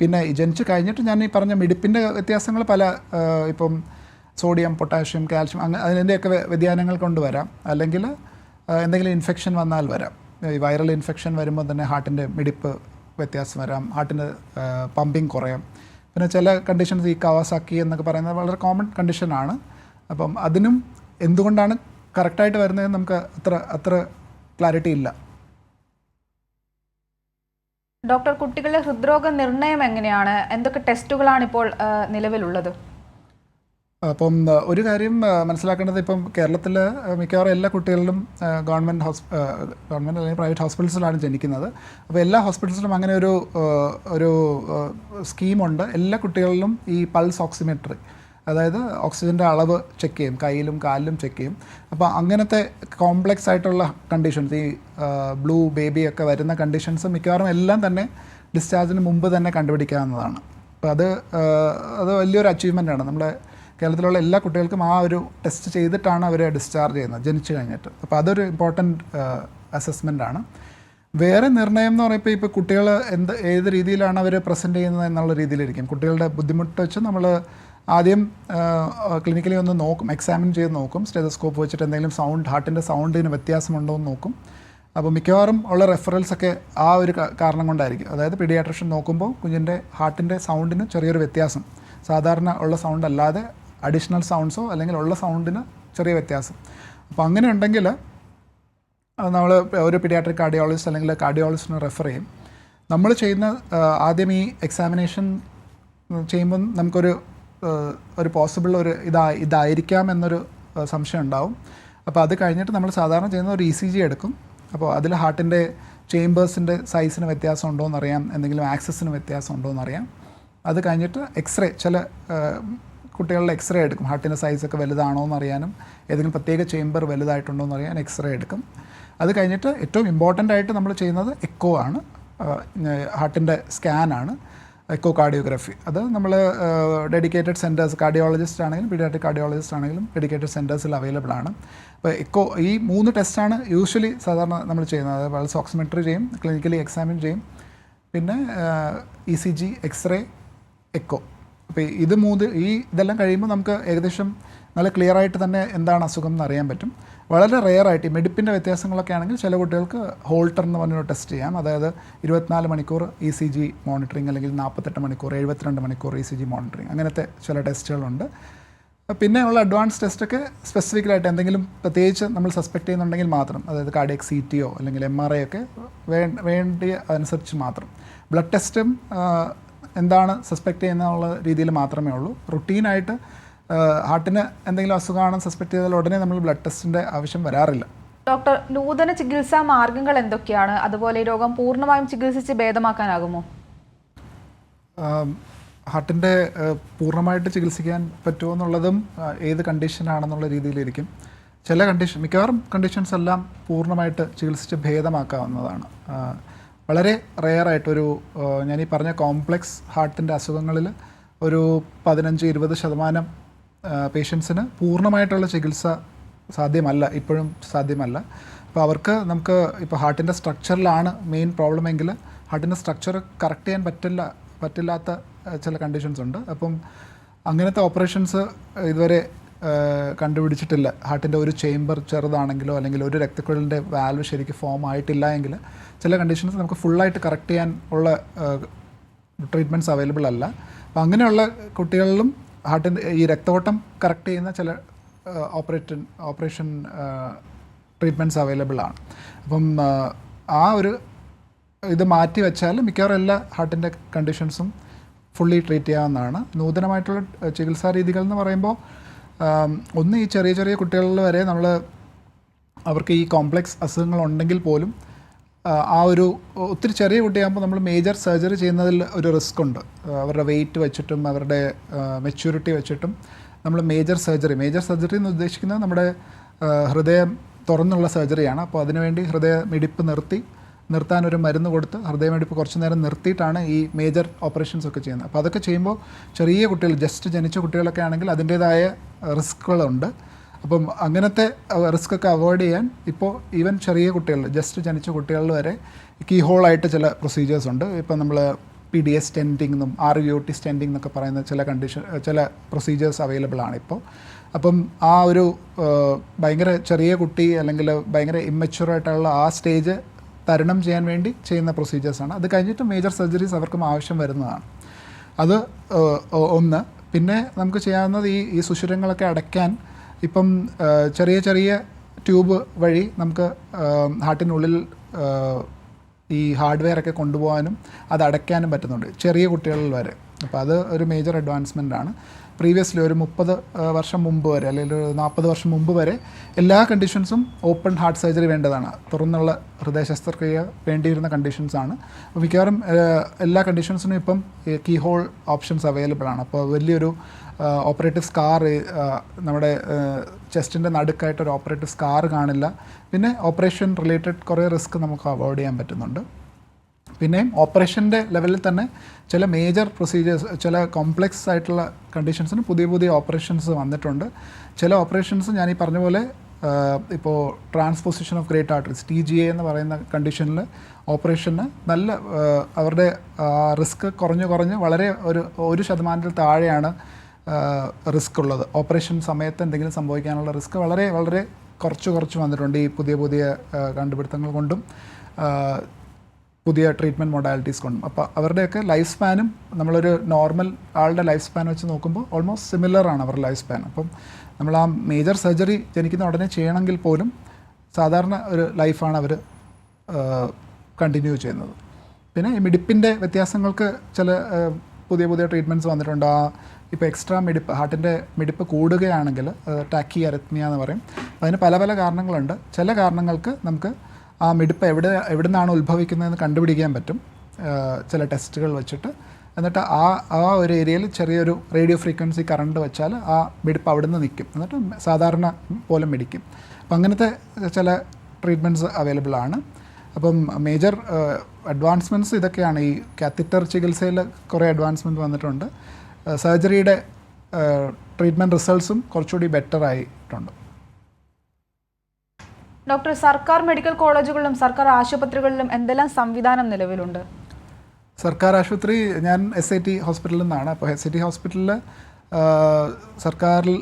പിന്നെ ജനിച്ച് കഴിഞ്ഞിട്ട് ഞാൻ ഈ പറഞ്ഞ മിടിപ്പിൻ്റെ വ്യത്യാസങ്ങൾ പല, ഇപ്പം സോഡിയം, പൊട്ടാഷ്യം, കാൽഷ്യം അതിൻ്റെയൊക്കെ വ്യതിയാനങ്ങൾ കൊണ്ട് വരാം. അല്ലെങ്കിൽ എന്തെങ്കിലും ഇൻഫെക്ഷൻ വന്നാൽ വരാം. ഈ വൈറൽ ഇൻഫെക്ഷൻ വരുമ്പോൾ തന്നെ ഹാർട്ടിൻ്റെ മിടിപ്പ് വ്യത്യാസം വരാം, ഹാർട്ടിന് പമ്പിങ് കുറയാം. പിന്നെ ചില കണ്ടീഷൻസ് ഈ കവാസാക്കി എന്നൊക്കെ പറയുന്നത് വളരെ കോമൺ കണ്ടീഷനാണ്. അപ്പം അതിനും എന്തുകൊണ്ടാണ് കറക്റ്റായിട്ട് വരുന്നതെന്ന് നമുക്ക് അത്ര ക്ലാരിറ്റി ഇല്ല. ഡോക്ടർ, കുട്ടികളുടെ ഹൃദ്രോഗ നിർണയം എങ്ങനെയാണ്? എന്തൊക്കെ ടെസ്റ്റുകളാണ് ഇപ്പോൾ നിലവിലുള്ളത്? അപ്പം ഒരു കാര്യം മനസ്സിലാക്കേണ്ടത്, ഇപ്പം കേരളത്തിൽ മിക്കവാറും എല്ലാ കുട്ടികളിലും ഗവൺമെൻറ് അല്ലെങ്കിൽ പ്രൈവറ്റ് ഹോസ്പിറ്റൽസിലാണ് ജനിക്കുന്നത്. അപ്പോൾ എല്ലാ ഹോസ്പിറ്റൽസിലും അങ്ങനെ ഒരു സ്കീമുണ്ട്. എല്ലാ കുട്ടികളിലും ഈ പൾസ് ഓക്സിമെട്രി, അതായത് ഓക്സിജൻ്റെ അളവ് ചെക്ക് ചെയ്യും, കയ്യിലും കാലിലും ചെക്ക് ചെയ്യും. അപ്പോൾ അങ്ങനത്തെ കോംപ്ലക്സ് ആയിട്ടുള്ള കണ്ടീഷൻസ്, ഈ ബ്ലൂ ബേബി ഒക്കെ വരുന്ന കണ്ടീഷൻസ് മിക്കവാറും എല്ലാം തന്നെ ഡിസ്ചാർജിന് മുമ്പ് തന്നെ കണ്ടുപിടിക്കാവുന്നതാണ്. അപ്പോൾ അത് വലിയൊരു അച്ചീവ്മെൻ്റാണ്. നമ്മുടെ കേരളത്തിലുള്ള എല്ലാ കുട്ടികൾക്കും ആ ഒരു ടെസ്റ്റ് ചെയ്തിട്ടാണ് അവർ ഡിസ്ചാർജ് ചെയ്യുന്നത് ജനിച്ചു കഴിഞ്ഞിട്ട്. അപ്പോൾ അതൊരു ഇമ്പോർട്ടൻറ്റ് അസസ്മെൻ്റാണ്. വേറെ നിർണ്ണയം എന്ന് പറയുമ്പോൾ ഇപ്പോൾ കുട്ടികൾ ഏത് രീതിയിലാണ് അവർ പ്രസൻറ്റ് ചെയ്യുന്നത് എന്നുള്ള രീതിയിലിരിക്കും. കുട്ടികളുടെ ബുദ്ധിമുട്ട് വെച്ച് നമ്മൾ ആദ്യം ക്ലിനിക്കലി ഒന്ന് നോക്കും, എക്സാമിൻ ചെയ്ത് നോക്കും. സ്റ്റെതസ്കോപ്പ് വെച്ചിട്ട് എന്തെങ്കിലും സൗണ്ട്, ഹാർട്ടിൻ്റെ സൗണ്ടിന് വ്യത്യാസമുണ്ടോ എന്ന് നോക്കും. അപ്പോൾ മിക്കവാറും ഉള്ള റെഫറൽസൊക്കെ ആ ഒരു കാരണം കൊണ്ടായിരിക്കും. അതായത് പീഡിയാട്രിഷ്യൻ നോക്കുമ്പോൾ കുഞ്ഞിൻ്റെ ഹാർട്ടിൻ്റെ സൗണ്ടിന് ചെറിയൊരു വ്യത്യാസം, സാധാരണ ഉള്ള സൗണ്ട് അല്ലാതെ അഡീഷണൽ സൗണ്ട്സോ അല്ലെങ്കിൽ ഉള്ള സൗണ്ടിന് ചെറിയ വ്യത്യാസം. അപ്പോൾ അങ്ങനെ ഉണ്ടെങ്കിൽ നമ്മൾ ഒരു പീഡിയാട്രിക് കാർഡിയോളജിസ്റ്റ് അല്ലെങ്കിൽ കാർഡിയോളജിസ്റ്റിനെ റെഫർ ചെയ്യും. നമ്മൾ ചെയ്യുന്ന ആദ്യം ഈ എക്സാമിനേഷൻ ചെയ്യുമ്പം നമുക്കൊരു പോസിബിൾ ഇതായിരിക്കാം എന്നൊരു സംശയം ഉണ്ടാവും. അപ്പോൾ അത് കഴിഞ്ഞിട്ട് നമ്മൾ സാധാരണ ചെയ്യുന്ന ഒരു ECG എടുക്കും. അപ്പോൾ അതിൽ ഹാർട്ടിൻ്റെ ചേമ്പേഴ്സിൻ്റെ സൈസിന് വ്യത്യാസം ഉണ്ടോ എന്നറിയാം, എന്തെങ്കിലും ആക്സസിന് വ്യത്യാസം ഉണ്ടോ എന്നറിയാം. അത് കഴിഞ്ഞിട്ട് എക്സ്റേ, ചില കുട്ടികളുടെ എക്സ്റേ എടുക്കും, ഹാർട്ടിൻ്റെ സൈസൊക്കെ വലുതാണോ എന്നറിയാനും ഏതെങ്കിലും പ്രത്യേക ചേമ്പർ വലുതായിട്ടുണ്ടോ എന്നറിയാൻ എക്സ്റേ എടുക്കും. അത് കഴിഞ്ഞിട്ട് ഏറ്റവും ഇമ്പോർട്ടൻ്റ് ആയിട്ട് നമ്മൾ ചെയ്യുന്നത് എക്കോ ആണ്, ഹാർട്ടിൻ്റെ സ്കാനാണ്, എക്കോ കാർഡിയോഗ്രഫി. അത് നമ്മൾ ഡെഡിക്കേറ്റഡ് സെൻറ്റേഴ്സ്, കാർഡിയോളജിസ്റ്റ് ആണെങ്കിലും പീഡിയാട്രിക് കാർഡിയോളജിസ്റ്റ് ആണെങ്കിലും ഡെഡിക്കേറ്റഡ് സെൻറ്റേഴ്സിൽ അവൈലബിൾ ആണ്. അപ്പോൾ എക്കോ, ഈ 3 ടെസ്റ്റാണ് യൂഷ്വലി സാധാരണ നമ്മൾ ചെയ്യുന്നത്. പൾസ് ഓക്സിമെട്രി ചെയ്യും, ക്ലിനിക്കലി എക്സാമിൻ ചെയ്യും, പിന്നെ ECG, എക്സ്റേ, എക്കോ. അപ്പോൾ ഇതെല്ലാം കഴിയുമ്പോൾ നമുക്ക് ഏകദേശം നല്ല ക്ലിയർ ആയിട്ട് തന്നെ എന്താണ് അസുഖം എന്ന് അറിയാൻ പറ്റും. വളരെ റെയർ ആയിട്ട് ഈ മെഡിപ്പിൻ്റെ വ്യത്യാസങ്ങളൊക്കെ ആണെങ്കിൽ ചില കുട്ടികൾക്ക് ഹോൾട്ടർ എന്ന് പറഞ്ഞൊരു ടെസ്റ്റ് ചെയ്യാം. അതായത് 24 മണിക്കൂർ ECG മോണിറ്ററിങ്, അല്ലെങ്കിൽ 48 മണിക്കൂർ, 72 മണിക്കൂർ ECG മോണിറ്ററിങ്, അങ്ങനത്തെ ചില ടെസ്റ്റുകളുണ്ട്. പിന്നെ ഉള്ള അഡ്വാൻസ് ടെസ്റ്റൊക്കെ സ്പെസിഫിക്കലായിട്ട് എന്തെങ്കിലും പ്രത്യേകിച്ച് നമ്മൾ സസ്പെക്ട് ചെയ്യുന്നുണ്ടെങ്കിൽ മാത്രം, അതായത് കാർഡിയക് CT അല്ലെങ്കിൽ MRI ഒക്കെ വേണ്ടിയ അനുസരിച്ച് മാത്രം. ബ്ലഡ് ടെസ്റ്റും എന്താണ് സസ്പെക്ട് ചെയ്യുന്നുള്ള രീതിയിൽ മാത്രമേ ഉള്ളൂ. റുട്ടീനായിട്ട് ഹാർട്ടിന് എന്തെങ്കിലും അസുഖമാണെന്ന് സസ്പെക്ട് ചെയ്താൽ ഉടനെ നമ്മൾ ബ്ലഡ് ടെസ്റ്റിൻ്റെ ആവശ്യം വരാറില്ല. ഡോക്ടർ, നൂതന ചികിത്സാ മാർഗങ്ങൾ എന്തൊക്കെയാണ്? അതുപോലെ ഈ രോഗം പൂർണ്ണമായും ചികിത്സിച്ച് ഭേദമാക്കാനാകുമോ? ഹാർട്ടിൻ്റെ പൂർണ്ണമായിട്ട് ചികിത്സിക്കാൻ പറ്റുമോ എന്നുള്ളതും ഏത് കണ്ടീഷനാണെന്നുള്ള രീതിയിലിരിക്കും. മിക്കവാറും കണ്ടീഷൻസ് എല്ലാം പൂർണ്ണമായിട്ട് ചികിത്സിച്ച് ഭേദമാക്കാവുന്നതാണ്. വളരെ റെയറായിട്ടൊരു ഞാനീ പറഞ്ഞ കോംപ്ലക്സ് ഹാർട്ടിൻ്റെ അസുഖങ്ങളിൽ ഒരു 15-20% പേഷ്യൻസിന് പൂർണ്ണമായിട്ടുള്ള ചികിത്സ സാധ്യമല്ല, ഇപ്പോഴും സാധ്യമല്ല. അപ്പോൾ അവർക്ക് നമുക്ക് ഇപ്പോൾ ഹാർട്ടിൻ്റെ സ്ട്രക്ചറിലാണ് മെയിൻ പ്രോബ്ലം എങ്കിൽ ഹാർട്ടിൻ്റെ സ്ട്രക്ചർ കറക്റ്റ് ചെയ്യാൻ പറ്റില്ലാത്ത ചില കണ്ടീഷൻസ് ഉണ്ട്. അപ്പം അങ്ങനത്തെ ഓപ്പറേഷൻസ് ഇതുവരെ കണ്ടുപിടിച്ചിട്ടില്ല. ഹാർട്ടിൻ്റെ ഒരു ചേംബർ ചെറുതാണെങ്കിലോ അല്ലെങ്കിൽ ഒരു രക്തക്കുഴലിൻ്റെ വാൽവ് ശരിക്കും ഫോം ആയിട്ടില്ല എങ്കിൽ ചില കണ്ടീഷൻസ് നമുക്ക് ഫുള്ളായിട്ട് കറക്റ്റ് ചെയ്യാൻ ഉള്ള ട്രീറ്റ്മെൻറ്റ്സ് അവൈലബിൾ അല്ല. അപ്പോൾ അങ്ങനെയുള്ള കുട്ടികളിലും ഹാർട്ടിൻ്റെ ഈ രക്തഓട്ടം കറക്റ്റ് ചെയ്യുന്ന ചില ഓപ്പറേഷൻ ട്രീറ്റ്മെൻറ്റ്സ് അവൈലബിൾ ആണ്. അപ്പം ആ ഒരു ഇത് മാറ്റി വെച്ചാൽ മിക്കവാറും എല്ലാ ഹാർട്ടിൻ്റെ കണ്ടീഷൻസും ഫുള്ളി ട്രീറ്റ് ചെയ്യാവുന്നതാണ്. നൂതനമായിട്ടുള്ള ചികിത്സാ രീതികൾ എന്ന് പറയുമ്പോൾ ഒന്ന് ഈ ചെറിയ കുട്ടികളിൽ വരെ അവർക്ക് ഈ കോംപ്ലക്സ് അസുഖങ്ങളുണ്ടെങ്കിൽ പോലും ഒത്തിരി ചെറിയ കുട്ടിയാകുമ്പോൾ നമ്മൾ മേജർ സർജറി ചെയ്യുന്നതിൽ ഒരു റിസ്ക് ഉണ്ട്. അവരുടെ വെയിറ്റ് വെച്ചിട്ടും അവരുടെ മെച്യൂരിറ്റി വെച്ചിട്ടും നമ്മൾ മേജർ സർജറി എന്ന് ഉദ്ദേശിക്കുന്നത് നമ്മുടെ ഹൃദയം തുറന്നുള്ള സർജറിയാണ്. അപ്പോൾ അതിനുവേണ്ടി ഹൃദയമിടിപ്പ് നിർത്താൻ ഒരു മരുന്ന് കൊടുത്ത് ഹൃദയമിടിപ്പ് കുറച്ച് നേരം നിർത്തിയിട്ടാണ് ഈ മേജർ ഓപ്പറേഷൻസ് ഒക്കെ ചെയ്യുന്നത്. അപ്പോൾ അതൊക്കെ ചെയ്യുമ്പോൾ ചെറിയ കുട്ടികൾ, ജസ്റ്റ് ജനിച്ച കുട്ടികളൊക്കെ ആണെങ്കിൽ അതിൻ്റേതായ റിസ്ക്കുകളുണ്ട്. അപ്പം അങ്ങനത്തെ റിസ്ക്കൊക്കെ അവോയ്ഡ് ചെയ്യാൻ ഇപ്പോൾ ഈവൻ ചെറിയ കുട്ടികൾ, ജസ്റ്റ് ജനിച്ച കുട്ടികളിൽ വരെ കീ ഹോളായിട്ട് ചില പ്രൊസീജിയേഴ്സ് ഉണ്ട്. ഇപ്പം നമ്മൾ PDA സ്റ്റെൻറ്റിംഗ് എന്നും RVOT സ്റ്റെൻറ്റിംഗ് എന്നൊക്കെ പറയുന്ന ചില പ്രൊസീജിയേഴ്സ് അവൈലബിൾ ആണ് ഇപ്പോൾ. അപ്പം ആ ഒരു ഭയങ്കര ചെറിയ കുട്ടി അല്ലെങ്കിൽ ഭയങ്കര ഇമ്മച്യൂറായിട്ടുള്ള ആ സ്റ്റേജ് തരണം ചെയ്യാൻ വേണ്ടി ചെയ്യുന്ന പ്രൊസീജിയേഴ്സാണ്. അത് കഴിഞ്ഞിട്ട് മേജർ സർജറീസ് അവർക്കും ആവശ്യം വരുന്നതാണ്. അത് ഒന്ന്. പിന്നെ നമുക്ക് ചെയ്യാവുന്നത് ഈ സുഷിരങ്ങളൊക്കെ അടയ്ക്കാൻ ഇപ്പം ചെറിയ ചെറിയ ട്യൂബ് വഴി നമുക്ക് ഹാർട്ടിനുള്ളിൽ ഈ ഹാർഡ്വെയർ ഒക്കെ കൊണ്ടുപോകാനും അത് അടയ്ക്കാനും പറ്റുന്നുണ്ട് ചെറിയ കുട്ടികളിൽ വരെ. അപ്പോൾ അത് ഒരു മേജർ അഡ്വാൻസ്മെൻ്റ് ആണ്. പ്രീവിയസ്ലി ഒരു 30 വർഷം മുമ്പ് വരെ അല്ലെങ്കിൽ ഒരു 40 വർഷം മുമ്പ് വരെ എല്ലാ കണ്ടീഷൻസും ഓപ്പൺ ഹാർട്ട് സർജറി വേണ്ടതാണ്. തുറന്നുള്ള ഹൃദയ ശസ്ത്രക്രിയ വേണ്ടിയിരുന്ന കണ്ടീഷൻസാണ്. അപ്പോൾ മിക്കവാറും എല്ലാ കണ്ടീഷൻസിനും ഇപ്പം കീ ഹോൾ ഓപ്ഷൻസ് അവൈലബിൾ ആണ്. അപ്പോൾ വലിയൊരു ഓപ്പറേറ്റീവ് സ്കാർ നമ്മുടെ ചെസ്റ്റിൻ്റെ നടുക്കായിട്ടൊരു ഓപ്പറേറ്റീവ് സ്കാർ കാണില്ല. പിന്നെ ഓപ്പറേഷൻ റിലേറ്റഡ് കുറേ റിസ്ക് നമുക്ക് അവോയ്ഡ് ചെയ്യാൻ പറ്റുന്നുണ്ട്. പിന്നെയും ഓപ്പറേഷൻ്റെ ലെവലിൽ തന്നെ ചില മേജർ പ്രൊസീജിയേഴ്സ്, ചില കോംപ്ലെക്സ് ആയിട്ടുള്ള കണ്ടീഷൻസിന് പുതിയ ഓപ്പറേഷൻസ് വന്നിട്ടുണ്ട്. ചില ഓപ്പറേഷൻസ് ഞാൻ ഈ പറഞ്ഞ പോലെ ഇപ്പോൾ transposition of great arteries TGA എന്ന് പറയുന്ന കണ്ടീഷനിൽ ഓപ്പറേഷന് നല്ല അവരുടെ റിസ്ക് കുറഞ്ഞ് വളരെ 1% താഴെയാണ് റിസ്ക് ഉള്ളത്. ഓപ്പറേഷൻ സമയത്ത് എന്തെങ്കിലും സംഭവിക്കാനുള്ള റിസ്ക് വളരെ കുറച്ച് വന്നിട്ടുണ്ട് ഈ പുതിയ കണ്ടുപിടുത്തങ്ങൾ കൊണ്ടും പുതിയ ട്രീറ്റ്മെൻറ്റ് മൊഡാലിറ്റീസ് കൊണ്ടും. അപ്പോൾ അവരുടെയൊക്കെ ലൈഫ് സ്പാനും നമ്മളൊരു നോർമൽ ആളുടെ ലൈഫ് സ്പാൻ വെച്ച് നോക്കുമ്പോൾ ഓൾമോസ്റ്റ് സിമിലറാണ് അവരുടെ ലൈഫ് സ്പാൻ. അപ്പം നമ്മൾ ആ മേജർ സർജറി ജനിക്കുന്ന ഉടനെ ചെയ്യണമെങ്കിൽ പോലും സാധാരണ ഒരു ലൈഫാണ് അവർ കണ്ടിന്യൂ ചെയ്യുന്നത്. പിന്നെ ഈ മിടിപ്പിൻ്റെ വ്യത്യാസങ്ങൾക്ക് ചില പുതിയ ട്രീറ്റ്മെൻറ്റ്സ് വന്നിട്ടുണ്ട്. ഇപ്പോൾ എക്സ്ട്രാ മിടിപ്പ്, ഹാർട്ടിൻ്റെ മിടിപ്പ് കൂടുകയാണെങ്കിൽ ടാക്കി അരിത്മിയ എന്ന് പറയും. അതിന് പല കാരണങ്ങളുണ്ട്. ചില കാരണങ്ങൾക്ക് നമുക്ക് ആ മിടിപ്പ് എവിടെ നിന്നാണ് ഉത്ഭവിക്കുന്നതെന്ന് കണ്ടുപിടിക്കാൻ പറ്റും ചില ടെസ്റ്റുകൾ വെച്ചിട്ട്. എന്നിട്ട് ആ ഒരു ഏരിയയിൽ ചെറിയൊരു റേഡിയോ ഫ്രീക്വൻസി കറണ്ട് വെച്ചാൽ ആ മിടിപ്പ് അവിടെ നിന്ന് നിൽക്കും. എന്നിട്ട് സാധാരണ പോലെ മിടിക്കും. അപ്പം അങ്ങനത്തെ ചില ട്രീറ്റ്മെൻറ്റ്സ് അവൈലബിൾ ആണ്. അപ്പം മേജർ അഡ്വാൻസ്മെൻറ്റ്സ് ഇതൊക്കെയാണ്. ഈ കാത്തറ്റർ ചികിത്സയിൽ കുറേ അഡ്വാൻസ്മെൻറ്റ് വന്നിട്ടുണ്ട്. സർജറിയുടെ ട്രീറ്റ്മെൻറ്റ് റിസൾട്ട്സും കുറച്ചുകൂടി ബെറ്റർ ആയിട്ടുണ്ട്. ഡോക്ടർ, സർക്കാർ മെഡിക്കൽ കോളേജുകളിലും സർക്കാർ ആശുപത്രികളിലും എന്തെല്ലാം സംവിധാനം നിലവിലുണ്ട്? സർക്കാർ ആശുപത്രി, ഞാൻ SIT ഹോസ്പിറ്റലിൽ നിന്നാണ്. അപ്പോൾ SIT ഹോസ്പിറ്റലിൽ സർക്കാരിൽ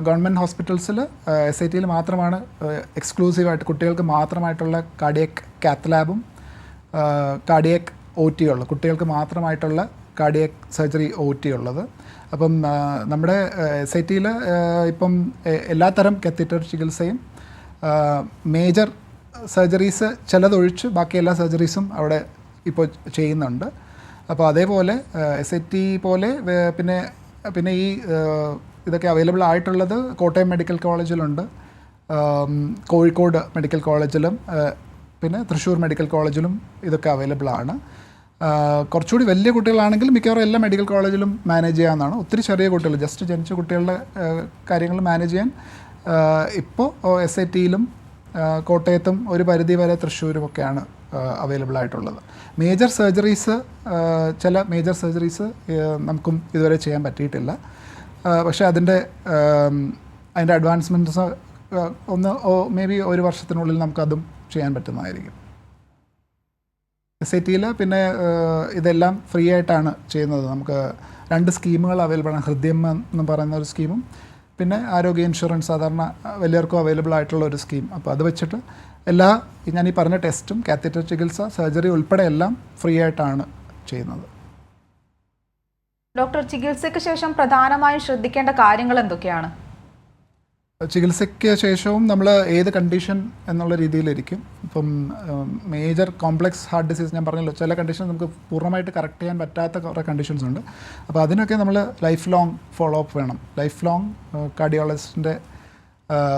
ഗവൺമെൻറ് ഹോസ്പിറ്റൽസിൽ SITയിൽ മാത്രമാണ് എക്സ്ക്ലൂസീവായിട്ട് കുട്ടികൾക്ക് മാത്രമായിട്ടുള്ള കാർഡിയക് കാത്ത് ലാബും കാർഡിയക് OT ഉള്ളത്, കുട്ടികൾക്ക് മാത്രമായിട്ടുള്ള കാർഡിയക് സർജറി OT ഉള്ളത്. അപ്പം നമ്മുടെ SITയിൽ ഇപ്പം എല്ലാത്തരം കാത്തറ്റർ ചികിത്സയും മേജർ സർജറീസ് ചിലതൊഴിച്ച് ബാക്കി എല്ലാ സർജറീസും അവിടെ ഇപ്പോൾ ചെയ്യുന്നുണ്ട്. അപ്പോൾ അതേപോലെ SIT പോലെ പിന്നെ ഈ ഇതൊക്കെ അവൈലബിൾ ആയിട്ടുള്ളത് കോട്ടയം മെഡിക്കൽ കോളേജിലുണ്ട്, കോഴിക്കോട് മെഡിക്കൽ കോളേജിലും പിന്നെ തൃശ്ശൂർ മെഡിക്കൽ കോളേജിലും ഇതൊക്കെ അവൈലബിൾ ആണ്. കുറച്ചുകൂടി വലിയ കുട്ടികളാണെങ്കിൽ മിക്കവാറും എല്ലാ മെഡിക്കൽ കോളേജിലും മാനേജ് ചെയ്യാവുന്നതാണ്. ഒത്തിരി ചെറിയ കുട്ടികൾ, ജസ്റ്റ് ജനിച്ച കുട്ടികളുടെ കാര്യങ്ങൾ മാനേജ് ചെയ്യാൻ ഇപ്പോൾ SITയിലും കോട്ടയത്തും ഒരു പരിധി വരെ തൃശ്ശൂരും ഒക്കെയാണ് അവൈലബിൾ ആയിട്ടുള്ളത്. മേജർ സർജറീസ്, ചില മേജർ സർജറീസ് നമുക്കും ഇതുവരെ ചെയ്യാൻ പറ്റിയിട്ടില്ല. പക്ഷേ അതിൻ്റെ അഡ്വാൻസ്മെൻറ്റ്സ് മേ ബി 1 വർഷത്തിനുള്ളിൽ നമുക്കതും ചെയ്യാൻ പറ്റുന്നതായിരിക്കും. SITയിൽ പിന്നെ ഇതെല്ലാം ഫ്രീ ആയിട്ടാണ് ചെയ്യുന്നത്. നമുക്ക് 2 സ്കീമുകൾ അവൈലബിൾ ആണ്. ഹൃദയം എന്ന് പറയുന്ന ഒരു സ്കീമും പിന്നെ ആരോഗ്യ ഇൻഷുറൻസ് സാധാരണ വലിയവർക്കും അവൈലബിൾ ആയിട്ടുള്ള ഒരു സ്കീം. അപ്പോൾ അത് വെച്ചിട്ട് ഞാൻ ഈ പറഞ്ഞ ടെസ്റ്റും കാത്തറ്റർ ചികിത്സ, സർജറി ഉൾപ്പെടെ എല്ലാം ഫ്രീ ആയിട്ടാണ് ചെയ്യുന്നത്. ഡോക്ടർ, ചികിത്സയ്ക്ക് ശേഷം പ്രധാനമായും ശ്രദ്ധിക്കേണ്ട കാര്യങ്ങൾ എന്തൊക്കെയാണ്? ചികിത്സയ്ക്ക് ശേഷവും നമ്മൾ ഏത് കണ്ടീഷൻ എന്നുള്ള രീതിയിലിരിക്കും. ഇപ്പം മേജർ കോംപ്ലെക്സ് ഹാർട്ട് ഡിസീസ് ഞാൻ പറഞ്ഞല്ലോ, ചില കണ്ടീഷൻ നമുക്ക് പൂർണ്ണമായിട്ട് കറക്റ്റ് ചെയ്യാൻ പറ്റാത്ത കുറേ കണ്ടീഷൻസ് ഉണ്ട്. അപ്പോൾ അതിനൊക്കെ നമ്മൾ ലൈഫ് ലോങ് ഫോളോ അപ്പ് വേണം. ലൈഫ് ലോങ് കാർഡിയോളജിസ്റ്റിൻ്റെ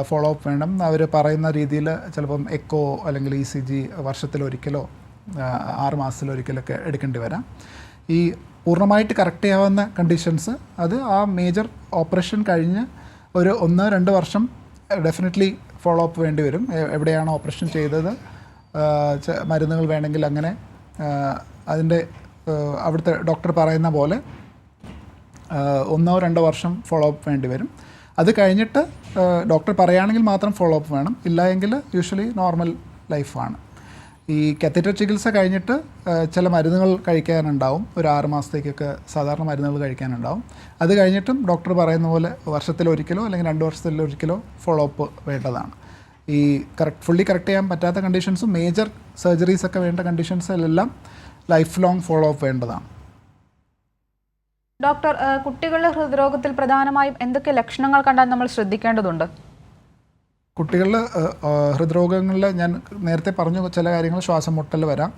ഫോളോ അപ്പ് വേണം. അവർ പറയുന്ന രീതിയിൽ ചിലപ്പം എക്കോ അല്ലെങ്കിൽ ECG വർഷത്തിലൊരിക്കലോ 6 മാസത്തിലൊരിക്കലൊക്കെ എടുക്കേണ്ടി വരാം. ഈ പൂർണ്ണമായിട്ട് കറക്റ്റ് ചെയ്യാവുന്ന കണ്ടീഷൻസ് അത് ആ മേജർ ഓപ്പറേഷൻ കഴിഞ്ഞ് ഒരു 1-2 വർഷം ഡെഫിനറ്റ്ലി ഫോളോ അപ്പ് വേണ്ടി വരും. എവിടെയാണ് ഓപ്പറേഷൻ ചെയ്തത്, മരുന്നുകൾ വേണമെങ്കിൽ അങ്ങനെ അതിൻ്റെ അവിടുത്തെ ഡോക്ടർ പറയുന്ന പോലെ 1-2 വർഷം ഫോളോ അപ്പ് വേണ്ടി വരും. അത് കഴിഞ്ഞിട്ട് ഡോക്ടർ പറയുകയാണെങ്കിൽ മാത്രം ഫോളോ അപ്പ് വേണം. ഇല്ലായെങ്കിൽ യൂഷ്വലി നോർമൽ ലൈഫാണ്. ഈ കാത്തറ്റർ ചികിത്സ കഴിഞ്ഞിട്ട് ചില മരുന്നുകൾ കഴിക്കാനുണ്ടാവും. ഒരു 6 മാസത്തേക്കൊക്കെ സാധാരണ മരുന്നുകൾ കഴിക്കാനുണ്ടാവും. അത് കഴിഞ്ഞിട്ടും ഡോക്ടർ പറയുന്ന പോലെ വർഷത്തിലൊരിക്കലോ അല്ലെങ്കിൽ 2 വർഷത്തിലൊരിക്കലോ ഫോളോ അപ്പ് വേണ്ടതാണ്. ഈ ഫുള്ളി കറക്റ്റ് ചെയ്യാൻ പറ്റാത്ത കണ്ടീഷൻസും മേജർ സർജറീസ് ഒക്കെ വേണ്ട കണ്ടീഷൻസിലെല്ലാം ലൈഫ് ലോങ് ഫോളോ അപ്പ് വേണ്ടതാണ്. ഡോക്ടർ, കുട്ടികളുടെ ഹൃദ്രോഗത്തിൽ പ്രധാനമായും എന്തൊക്കെ ലക്ഷണങ്ങൾ കണ്ടാൽ നമ്മൾ ശ്രദ്ധിക്കേണ്ടതുണ്ട്? കുട്ടികളിൽ ഹൃദ്രോഗങ്ങളിൽ ഞാൻ നേരത്തെ പറഞ്ഞു ചില കാര്യങ്ങൾ, ശ്വാസം മുട്ടൽ വരാം,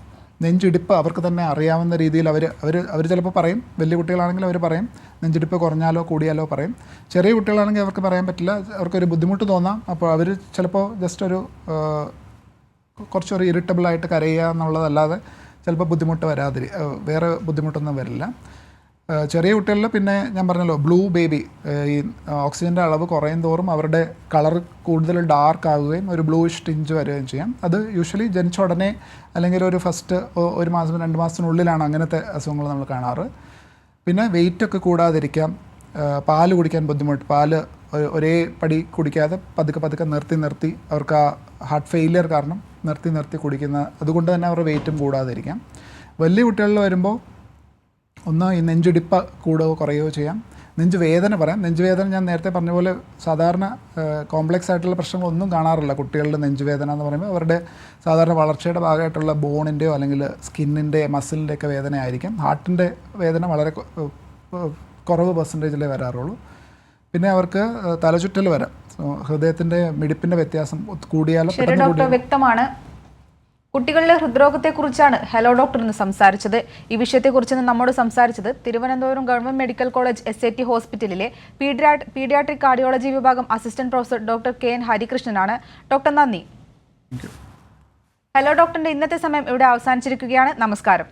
നെഞ്ചിടിപ്പ് അവർക്ക് തന്നെ അറിയാവുന്ന രീതിയിൽ അവർ ചിലപ്പോൾ പറയും. വലിയ കുട്ടികളാണെങ്കിൽ അവർ പറയും നെഞ്ചിടിപ്പ് കുറഞ്ഞാലോ കൂടിയാലോ പറയും. ചെറിയ കുട്ടികളാണെങ്കിൽ അവർക്ക് പറയാൻ പറ്റില്ല, അവർക്കൊരു ബുദ്ധിമുട്ട് തോന്നാം. അപ്പോൾ അവർ ചിലപ്പോൾ ജസ്റ്റ് കുറച്ചൊരു ഇറിറ്റബിളായിട്ട് കരയുക എന്നുള്ളതല്ലാതെ ചിലപ്പോൾ ബുദ്ധിമുട്ട് വേറെ ബുദ്ധിമുട്ടൊന്നും വരില്ല. ചെറിയ കുട്ടികളിൽ പിന്നെ ഞാൻ പറഞ്ഞല്ലോ ബ്ലൂ ബേബി, ഈ ഓക്സിജൻ്റെ അളവ് കുറയും തോറും അവരുടെ കളർ കൂടുതൽ ഡാർക്ക് ആവുകയും ഒരു ബ്ലൂയിഷ് ടിഞ്ച് വരികയും ചെയ്യാം. അത് യൂഷ്വലി ജനിച്ച ഉടനെ അല്ലെങ്കിൽ ഒരു ഫസ്റ്റ് 1 മാസം 2 മാസത്തിനുള്ളിലാണ് അങ്ങനത്തെ അസുഖങ്ങൾ നമ്മൾ കാണാറ്. പിന്നെ വെയിറ്റൊക്കെ കൂടാതിരിക്കാം, പാല് കുടിക്കാൻ ബുദ്ധിമുട്ട്, പാല് ഒരേ പടി കുടിക്കാതെ പതുക്കെ നിർത്തി അവർക്ക് ആ ഹാർട്ട് ഫെയിലിയർ കാരണം നിർത്തി കുടിക്കുന്ന, അതുകൊണ്ട് തന്നെ അവരുടെ വെയിറ്റും കൂടാതിരിക്കാം. വലിയ കുട്ടികളിൽ വരുമ്പോൾ ഒന്ന് ഈ നെഞ്ചിടിപ്പ് കൂടുകയോ കുറയുകയോ ചെയ്യാം. നെഞ്ചുവേദന പറയാം. നെഞ്ചുവേദന ഞാൻ നേരത്തെ പറഞ്ഞ പോലെ സാധാരണ കോംപ്ലക്സ് ആയിട്ടുള്ള പ്രശ്നങ്ങളൊന്നും കാണാറില്ല. കുട്ടികളുടെ നെഞ്ചുവേദന എന്ന് പറയുമ്പോൾ അവരുടെ സാധാരണ വളർച്ചയുടെ ഭാഗമായിട്ടുള്ള ബോണിൻ്റെയോ അല്ലെങ്കിൽ സ്കിന്നിൻ്റെ മസിലിൻ്റെ ഒക്കെ വേദന ആയിരിക്കും. ഹാർട്ടിൻ്റെ വേദന വളരെ കുറവ് പെർസെൻറ്റേജിലേ വരാറുള്ളൂ. പിന്നെ അവർക്ക് തലചുറ്റൽ വരാം, ഹൃദയത്തിൻ്റെ മിടിപ്പിൻ്റെ വ്യത്യാസം കൂടിയാലും. ശരി ഡോക്ടർ, വ്യക്തമാണ്. കുട്ടികളിലെ ഹൃദ്രോഗത്തെക്കുറിച്ചാണ് ഹലോ ഡോക്ടർ ഇന്ന് സംസാരിച്ചത്. ഈ വിഷയത്തെക്കുറിച്ച് നമ്മോട് സംസാരിച്ചത് Thiruvananthapuram government medical college SAT ഹോസ്പിറ്റലിലെ പീഡിയാട്രിക് കാർഡിയോളജി വിഭാഗം അസിസ്റ്റന്റ് പ്രൊഫസർ ഡോക്ടർ KN ഹരികൃഷ്ണനാണ്. ഡോക്ടർ നന്ദി. ഹലോ ഡോക്ടറിന്റെ ഇന്നത്തെ സമയം ഇവിടെ അവസാനിച്ചിരിക്കുകയാണ്. നമസ്കാരം.